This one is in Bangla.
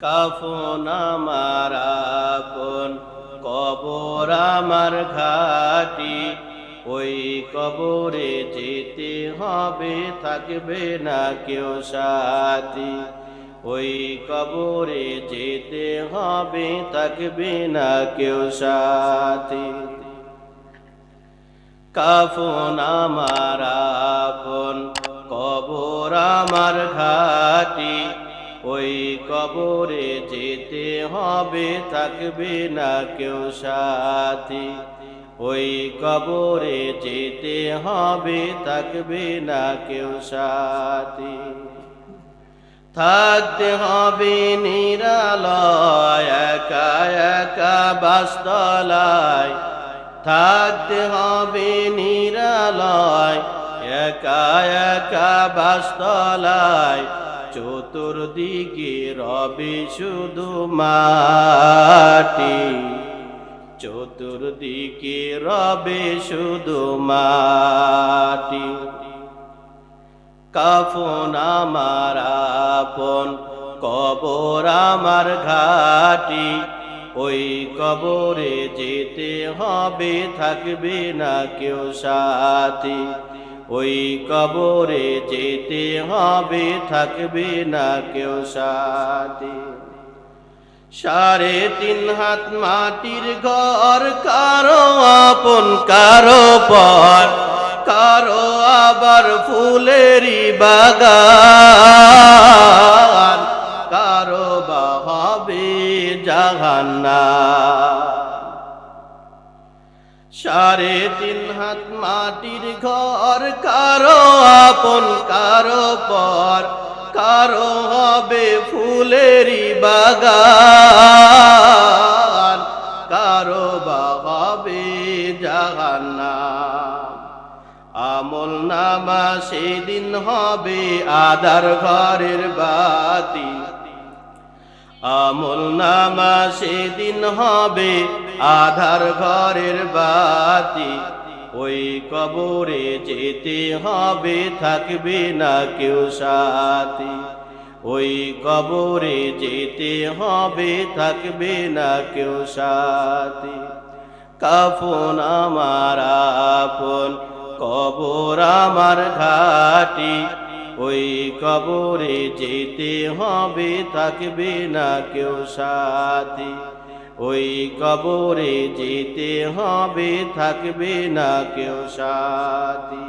কাফন আমার আপন, কবর আমার ঘাটি। ওই কবরে যেতে হবে, থাকবে না কেউ সাথী। ওই কবরে যেতে হবে, থাকবে না কেউ সাথী। কাফন আমার আপন, কবর আমার ঘাটি। ওই কবরে যেতে হবে, থাকবে না কেউ সাথী। ওই কবরে যেতে হবে, থাকবে না কেউ সাথী। থাকতে হবে নিরালয়, একা একা বাসতলায়। থাকতে হবে নিরালয়, একা একা বাসতলায়। চতুর্দিকে রবে শুধু মাটি, চতুর্দিকে রবে শুধু মাটি। কাফন আমার আপন, কবর আমার ঘাটি। ওই কবরে যেতে হবে, থাকবে না কেউ সাথী। ওই কবরে যেতে হবে, থাকবে না কেউ সাথী। 3.5 হাত মাটির ঘর, কারো আপন কারো পর, কারো আবার ফুলেরই বাগান, কারো বা হবে জাহান্নাম। 3.5 হাত মাটির ঘর, কারো আপন কারো পর, কারো হবে ফুলেরই বাগান, কারো বা হবে জাহান্নাম। আমল নামা সেদিন হবে আধার ঘরের বাতি। আমল নামা সেদিন হবে আধার ঘরের বাতি। ওই কবরে যেতে হবে, থাকবে না কেউ সাথী। ওই কবরে যেতে হবে, থাকবে না কেউ সাথী। কাফন আমার আপন, কবর আমার ঘাটি। ওই কবরে যেতে হবে, থাকবে না কেউ সাথী। ওই কবরে যেতে হবে, থাকবে না কেউ সাথী।